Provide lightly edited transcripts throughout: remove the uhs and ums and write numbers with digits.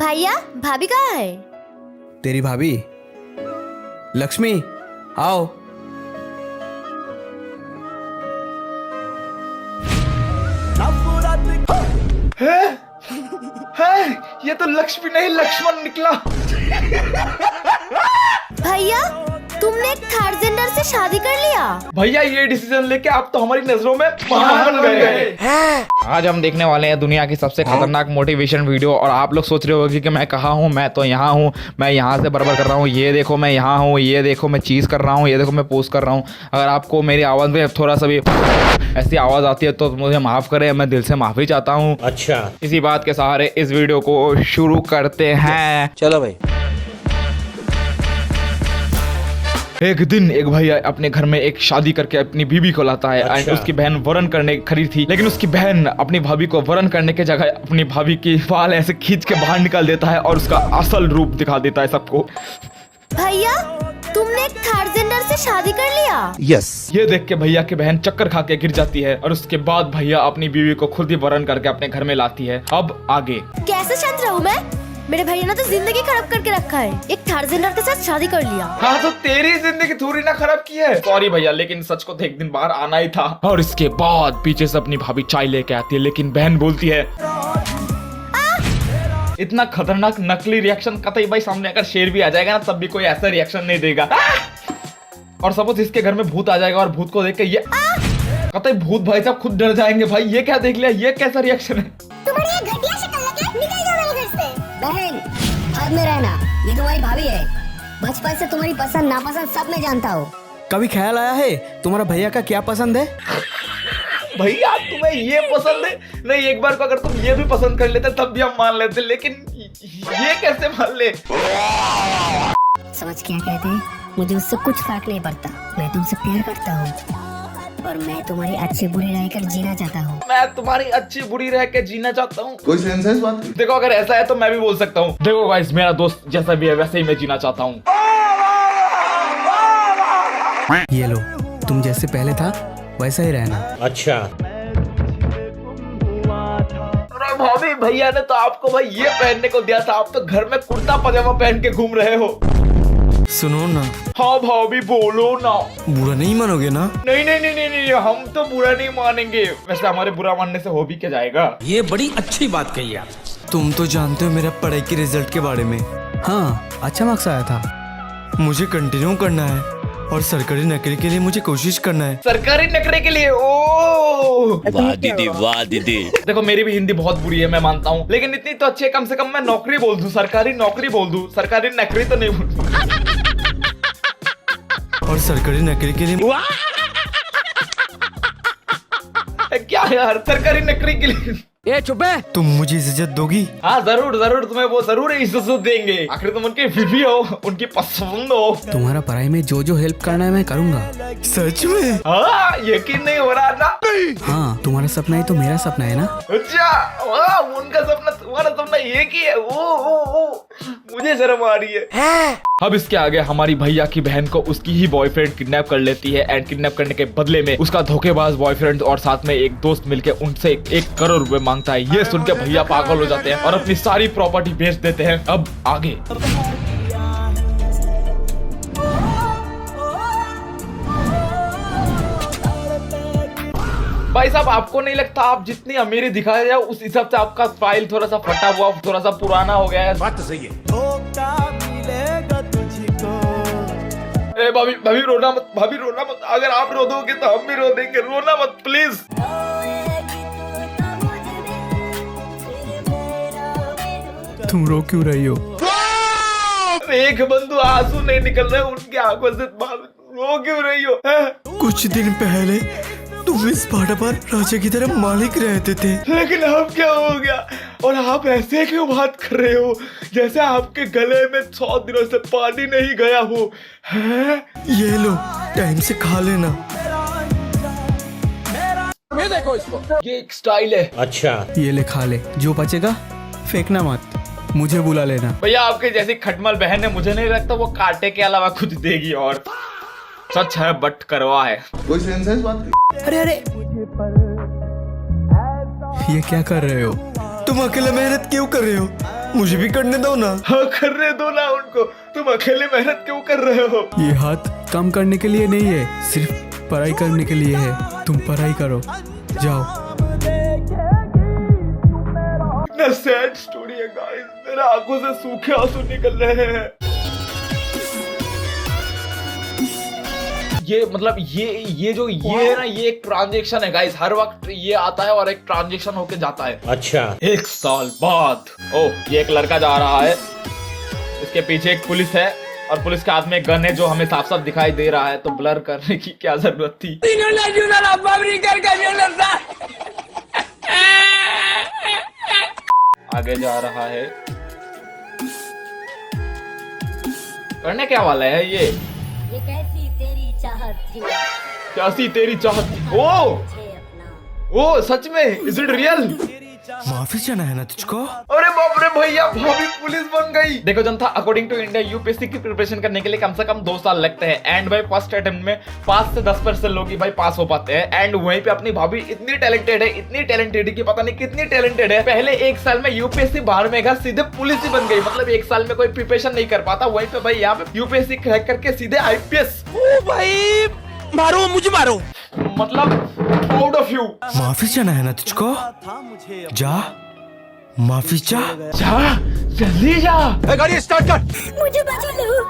भैया भाभी कहाँ है? तेरी भाभी लक्ष्मी आओ। है ये तो लक्ष्मी नहीं लक्ष्मण निकला। भैया तुमने एक थर्ड जेंडर से शादी कर लिया? भैया ये डिसीजन लेके आप तो हमारी नजरों में महान बन गए। आज हम देखने वाले हैं दुनिया की सबसे खतरनाक मोटिवेशन वीडियो। और आप लोग सोच रहे होंगे कि मैं कहाँ हूँ, मैं तो यहाँ हूँ, मैं यहाँ से बराबर कर रहा हूँ, ये देखो मैं यहाँ हूँ, ये देखो मैं चीज़ कर रहा हूँ, ये देखो मैं पोस्ट कर रहा हूँ। अगर आपको मेरी आवाज़ में थोड़ा सा भी ऐसी आवाज़ आती है तो मुझे माफ़ करें, मैं दिल से माफ़ी चाहता हूँ। अच्छा, इसी बात के सहारे इस वीडियो को शुरू करते हैं। चलो भाई। एक दिन एक भैया अपने घर में एक शादी करके अपनी बीवी को लाता है। अच्छा। उसकी बहन वरण करने खड़ी थी, लेकिन उसकी बहन अपनी भाभी को वरण करने के जगह अपनी भाभी की बाल ऐसे खींच के बाहर निकाल देता है और उसका असल रूप दिखा देता है सबको। भैया तुमने एक थर्ड जेंडर से शादी कर लिया? यस। ये देख के भैया की बहन चक्कर खा के गिर जाती है और उसके बाद भैया अपनी बीवी को खुद ही वरण करके अपने घर में लाती है। अब आगे कैसे शांत रहूं मैं? मेरे भैया ने तो जिंदगी खराब करके रखा है, एक थर्ड जेंडर के साथ शादी कर लिया। हाँ तो तेरी जिंदगी थोड़ी ना खराब की है। सॉरी भैया, लेकिन सच को तो एक दिन बाहर आना ही था। और इसके बाद पीछे से अपनी भाभी चाय लेके आती है, लेकिन बहन बोलती है इतना खतरनाक नकली रिएक्शन कतई भाई सामने अगर शेर भी आ जाएगा ना तब भी कोई ऐसा रिएक्शन नहीं देगा। और सपोज इसके घर में भूत आ जाएगा और भूत को देख के ये कतई भूत भाई साहब खुद डर जाएंगे। भाई ये क्या देख लिया, ये कैसा रिएक्शन है? तुम्हारी ये घटिया शक्ल लेके निकल जाओ मेरे घर से। बहन बाद में रहना, ये तुम्हारी भाभी है। बचपन से तुम्हारी पसंद नापसंद सब मैं जानता हूँ। कभी ख्याल आया है तुम्हारा भैया का क्या पसंद है? भैया तुम्हें ये पसंद है? नहीं, एक बार को अगर तुम ये भी पसंद कर लेते तब भी हम मान लेते, लेकिन ये कैसे मान ले? समझ क्या कहते हैं, मुझे उससे कुछ फर्क नहीं पड़ता। मैं तुमसे प्यार करता हूँ और मैं तुम्हारी अच्छी बुरी रहकर जीना चाहता हूँ। मैं तुम्हारी अच्छी बुरी रह के जीना चाहता हूँ। कोई सेंस है इस बात की? देखो अगर ऐसा है तो मैं भी बोल सकता हूँ। देखो गाइस, मेरा दोस्त जैसा भी है वैसे ही मैं जीना चाहता हूँ। ये लो, तुम जैसे पहले था वैसा ही रहना। अच्छा, अरे भाभी, भैया ने तो आपको भाई ये पहनने को दिया था, आप तो घर में कुर्ता पजामा पहन के घूम रहे हो। सुनो ना, हाँ भाभी बोलो ना। बुरा नहीं मानोगे ना? नहीं नहीं नहीं नहीं नहीं, हम तो बुरा नहीं मानेंगे। वैसे हमारे बुरा मानने से हो भी क्या जाएगा? ये बड़ी अच्छी बात कही आप। तुम तो जानते हो मेरा पढ़ाई के रिजल्ट के बारे में। हाँ, अच्छा मार्क्स आया था। मुझे कंटिन्यू करना है और सरकारी नौकरी के लिए मुझे कोशिश करना है। सरकारी नौकरी के लिए? ओ वाह दीदी, वाह दीदी। देखो मेरी भी हिंदी बहुत बुरी है, मैं मानता हूँ, लेकिन इतनी तो अच्छी है कम से कम मैं नौकरी बोल दूं, सरकारी नौकरी बोल दूं, सरकारी नौकरी तो नहीं बोल दूं। और सरकारी नौकरी के लिए क्या यार, सरकारी नौकरी के लिए? ए चुप है। तुम मुझे इज्जत दोगी? हाँ जरूर जरूर, तुम्हें वो जरूर इज्जत देंगे। आखिर तुम उनकी बीवी हो, उनकी पसंद हो। तुम्हारा पढ़ाई में जो जो हेल्प करना है मैं करूँगा। सच में? हाँ, यकीन नहीं हो रहा ना? हाँ, तुम्हारा सपना ही तो मेरा सपना है ना। अच्छा, वाह, उनका सपना तुम्हारा सपना एक ही है। ओ, मुझे शर्म आ रही है। अब इसके आगे हमारी भैया की बहन को उसकी ही बॉयफ्रेंड किडनैप कर लेती है एंड किडनैप करने के बदले में उसका धोखेबाज बॉयफ्रेंड और साथ में एक दोस्त मिलके उनसे 1 करोड़ रुपए मांगता है। ये सुन के भैया पागल हो जाते हैं और अपनी सारी प्रॉपर्टी बेच देते हैं। अब आगे भाई साहब, आपको नहीं लगता आप जितनी अमीरी दिखाया जाए उस हिसाब से आपका फाइल थोड़ा सा फटा हुआ, थोड़ा सा पुराना हो गया है? बात तो सही है। ए भाभी, भाभी रोना मत, भाभी रोना मत। अगर आप रो दोगे तो हम भी रो देंगे, रोना मत प्लीज। तुम रो क्यों रही हो? एक बंदू आंसू नहीं निकल रहे उनकी आंखों से, रो क्यों रही हो? कुछ दिन पहले तुम इस भाटा पर राजा की तरह मालिक रहते थे, लेकिन अब क्या हो गया? और आप ऐसे क्यों बात कर रहे हो जैसे आपके गले में 100 दिनों से पानी नहीं गया हो? हैं? ये लो, टाइम से खा लेना। ये देखो इसको। ये एक स्टाइल है। अच्छा, ये ले, खा ले, जो बचेगा फेंकना मत, मुझे बुला लेना। भैया आपके जैसी खटमल बहन है, मुझे नहीं लगता वो कांटे के अलावा कुछ देगी। और सच है बट करवा है। कोई सेंस है इस बात की? अरे अरे, ये क्या कर रहे हो? तुम अकेले मेहनत क्यों कर रहे हो? मुझे भी करने दो ना। हाँ करने दो ना उनको, तुम अकेले मेहनत क्यों कर रहे हो? ये हाथ काम करने के लिए नहीं है, सिर्फ पढ़ाई करने के लिए है। तुम पढ़ाई करो, जाओ। ना सैड स्टोरी है गाइस, मेरे आंखों से सूखे आंसू निकल रहे हैं। ये मतलब ये जो ये है ना, ये एक ट्रांजैक्शन है गाइस। हर वक्त ये आता है और एक ट्रांजैक्शन होके जाता है। अच्छा, 1 साल बाद ओह ये एक लड़का जा रहा है, इसके पीछे एक पुलिस है और पुलिस के हाथ में एक गन है जो हमें साफ साफ दिखाई दे रहा है, तो ब्लर करने की क्या जरूरत थी। आगे जा रहा है, करने क्या वाला है ये कैसी तेरी चाहत थी, कैसी तेरी चाहत थी। ओ सच में, इज इट रियल? माफी चाहना है ना तुझको? अरे बाप रे भैया, भाभी पुलिस बन गई। देखो जनता, अकॉर्डिंग टू इंडिया यूपीएससी की प्रिपरेशन करने के लिए कम से कम 2 साल लगते हैं एंड भाई फर्स्ट अटेम्प्ट में 5 से 10% लोग ही भाई पास हो पाते हैं। एंड वहीं पे अपनी भाभी इतनी टैलेंटेड है, इतनी टैलेंटेड है कि पता नहीं कितनी टैलेंटेड है। पहले 1 साल में यूपीएससी बाहर में गया, सीधे पुलिस ही बन गई। मतलब 1 साल में कोई प्रिपरेशन नहीं कर पाता, वहीं पे भाई यहाँ पे यूपीएससी क्रैक करके सीधे आईपीएस। भाई मारो, मुझे मारो। मतलब प्राउड ऑफ यू। माफी चाहना है ना तुझको? जा, माफी चाह। जा जल्दी जा। गाड़ी स्टार्ट कर। मुझे बचा लो।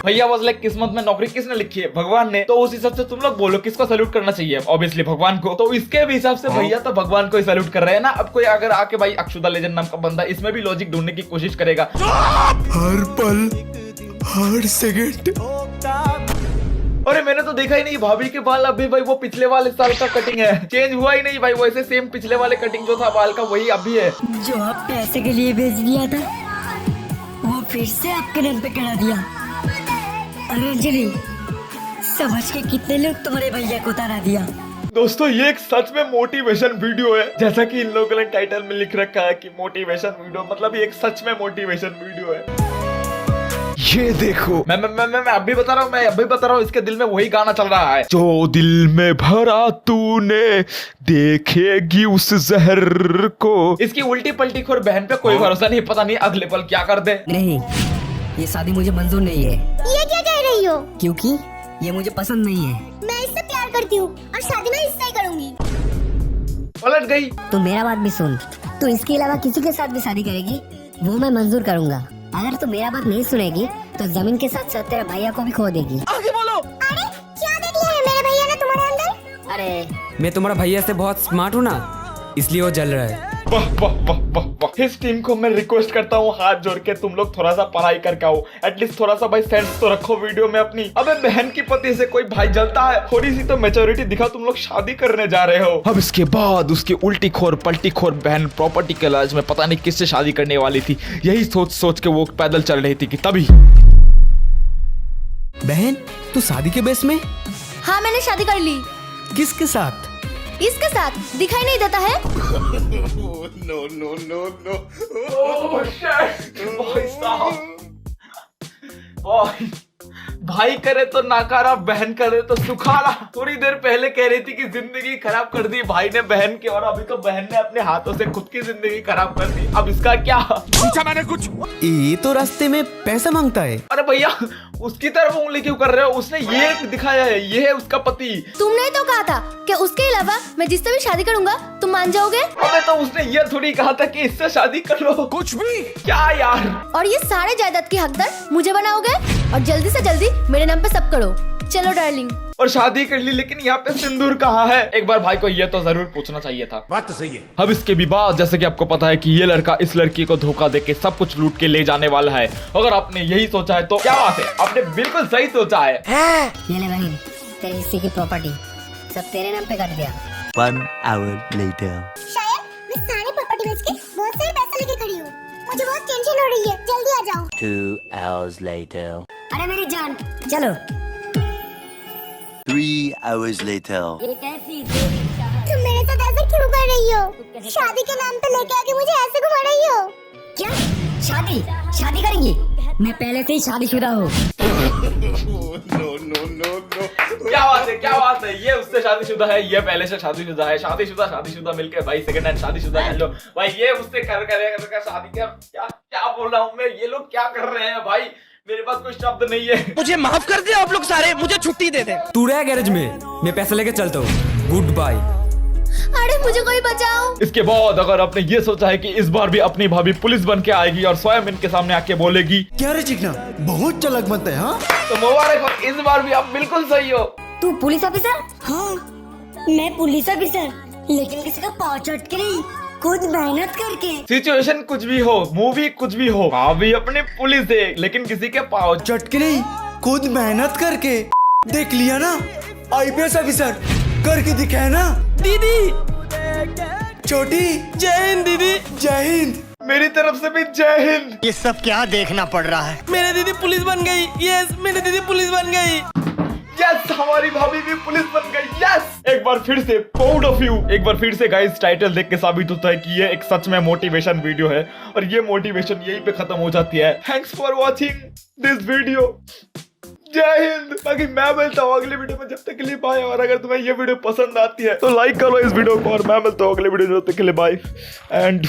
भैया वाज लाइक किस्मत में नौकरी किसने लिखी है? भगवान ने। तो उस हिसाब से तुम लोग बोलो किसको सैल्यूट करना चाहिए? ऑब्वियसली भगवान को। तो इसके भी हिसाब से भैया तो भगवान को ही सैल्यूट कर रहे हैं ना। अब कोई अगर आके भाई अक्षुदा लेजेंड नाम का बंदा इसमें भी लॉजिक ढूंढने की कोशिश करेगा, हर पल, हर सेकंड। अरे मैंने तो देखा ही नहीं, भाभी के बाल अभी भाई वो पिछले वाले साल का कटिंग है, चेंज हुआ ही नहीं भाई, वैसे सेम पिछले वाले कटिंग जो था बाल का वही अभी है। जो आप पैसे के लिए बेच दिया था, वो फिर से आपके नाम पे करा दिया। अरे अंजलि, समझ के कितने लोग तुम्हारे भैया को तारा दिया। दोस्तों ये एक सच में मोटिवेशन वीडियो है, जैसा कि इन लोगों ने टाइटल में लिख रखा है कि मोटिवेशन वीडियो, मतलब ये एक सच में मोटिवेशन वीडियो है। ये देखो, मैं अभी बता रहा हूँ, इसके दिल में वही गाना चल रहा है, जो दिल में भरा तूने देखेगी उस जहर को। इसकी उल्टी पलटी खोर बहन पे कोई भरोसा नहीं, पता नहीं अगले पल क्या कर दे। नहीं, ये शादी मुझे मंजूर नहीं है। ये क्या कह रही हो? क्योंकि ये मुझे पसंद नहीं है। मैं इससे प्यार करती हूँ और शादी मैं इससे ही करूंगी। पलट गई। तू मेरा बात भी सुन, तू इसके अलावा किसी के साथ भी शादी करेगी वो मैं मंजूर करूंगा। अगर तू मेरा बात नहीं सुनेगी तो जमीन के साथ साथ तेरा भैया को भी खो देगी। आगे बोलो। अरे क्या देख लिया है मेरे भैया ने तुम्हारे अंदर? अरे मैं तुम्हारा भैया से बहुत स्मार्ट हूँ ना, इसलिए वो जल रहा है। वाह वाह वाह वाह वाह। इस टीम को मैं रिक्वेस्ट करता हूँ हाथ जोड़ के, तुम लोग थोड़ा सा पढ़ाई करके आओ, एटलीस्ट थोड़ा सा भाई सेंस तो रखो वीडियो में अपनी। अबे बहन की पति से कोई भाई जलता है? थोड़ी सी तो मैच्योरिटी दिखा, तुम लोग शादी करने जा रहे हो। अब इसके बाद उसकी उल्टी खोर पलटी खोर बहन प्रॉपर्टी के लालच में पता नहीं किससे शादी करने वाली थी, यही सोच सोच के वो पैदल चल रही थी कि तभी। बहन, तू शादी के बेस में? हाँ मैंने शादी कर ली। किसके साथ? इसके साथ दिखाई नहीं देता है? भाई करे तो नाकारा, बहन करे तो सुखारा। थोड़ी देर पहले कह रही थी कि जिंदगी खराब कर दी भाई ने बहन की, और अभी तो बहन ने अपने हाथों से खुद की जिंदगी खराब कर दी। अब इसका क्या? पूछा मैंने कुछ? ये तो रास्ते में पैसा मांगता है। अरे भैया उसकी तरफ उंगली क्यों कर रहे हो? उसने ये दिखाया है, ये है उसका पति। तुमने तो कहा था कि उसके अलावा मैं जिससे भी शादी करूंगा तुम मान जाओगे। अबे तो उसने ये थोड़ी कहा था कि इससे शादी कर लो। कुछ भी क्या यार? और ये सारे जायदाद की हकदार मुझे बनाओगे और जल्दी से जल्दी मेरे नाम पे सब करो। चलो डार्लिंग। और शादी कर ली, लेकिन यहाँ पे सिंदूर कहाँ है? एक बार भाई को ये तो जरूर पूछना चाहिए था। बात तो सही है। अब इसके भी बाद जैसे कि आपको पता है कि ये लड़का इस लड़की को धोखा देके सब कुछ लूट के ले जाने वाला है। अगर आपने यही सोचा है तो क्या बात है, आपने बिल्कुल सही सोचा है। ये ले बहन, तेरे हिस्से की प्रॉपर्टी सब तेरे नाम पे कर दिया। 1 hour later. शायद मैं सारी प्रॉपर्टी बेच के बहुत सारे पैसे लेके खड़ी हूँ। मुझे बहुत टेंशन हो रही है, जल्दी आ जाओ। 2 hours later. अरे मेरी जान, चलो। 3 hours later. ये कैसी तेरी चाहत। तुम मेरे साथ ऐसे क्यों कर रही हो? शादी के नाम पे लेके आके मुझे ऐसे घुमा रही हो? क्या शादी? शादी करेंगी? मैं पहले से ही शादीशुदा हूँ। क्या बात है, ये उससे शादीशुदा है, ये पहले से शादीशुदा है, शादीशुदा मिलके भाई सेकंड हैंड शादीशुदा कर लो भाई, ये उससे कर शादी क्या बोल रहा हूँ मैं, ये लोग क्या कर रहे हैं भाई, मेरे पास कोई शब्द नहीं है। मुझे माफ कर दे आप लोग सारे, मुझे छुट्टी दे दे। तू रह गैरेज में, मैं पैसे लेके चलता हूँ, गुड बाय। अरे मुझे कोई बचाओ। इसके बाद अगर आपने ये सोचा है कि इस बार भी अपनी भाभी पुलिस बन के आएगी और स्वयं इनके सामने आके बोलेगी क्या रे चिकना, बहुत चालाक बनता है। हाँ तो मुबारक हो, इस बार भी आप बिल्कुल सही हो। तू पुलिस ऑफिसर? हाँ मैं पुलिस ऑफिसर, लेकिन किसी का पाँव चट के नहीं, खुद मेहनत करके। सिचुएशन कुछ भी हो, मूवी कुछ भी हो, भाभी अपनी पुलिस है लेकिन किसी के पाँव चट के नहीं, खुद मेहनत करके। देख लिया ना, IPS ऑफिसर करके दिखाया ना। दीदी छोटी जय हिंद। दीदी जय हिंद। मेरी तरफ से भी जय हिंद। ये सब क्या देखना पड़ रहा है? मेरी दीदी पुलिस बन गई। यस मेरी दीदी पुलिस बन गई। यस हमारी भाभी भी पुलिस बन गई। यस एक बार फिर से प्राउड ऑफ यू। एक बार फिर से गाइस टाइटल देख के साबित होता है कि ये एक सच में मोटिवेशन वीडियो है और ये मोटिवेशन यहीं पे खत्म हो जाती है। Thanks for watching this video. जय हिंद। बाकी मैं मिलता हूँ अगले वीडियो में, जब तक के लिए बाय। और अगर तुम्हें ये वीडियो पसंद आती है तो लाइक करो इस वीडियो को, और मैं मिलता हूँ अगले वीडियो में, जब तक के लिए बाय। एंड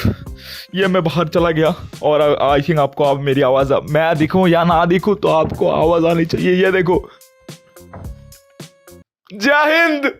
ये मैं बाहर चला गया और आई थिंक आपको अब मेरी आवाज, मैं दिखूं या ना दिखूं तो आपको आवाज आनी चाहिए। ये देखो, जय हिंद।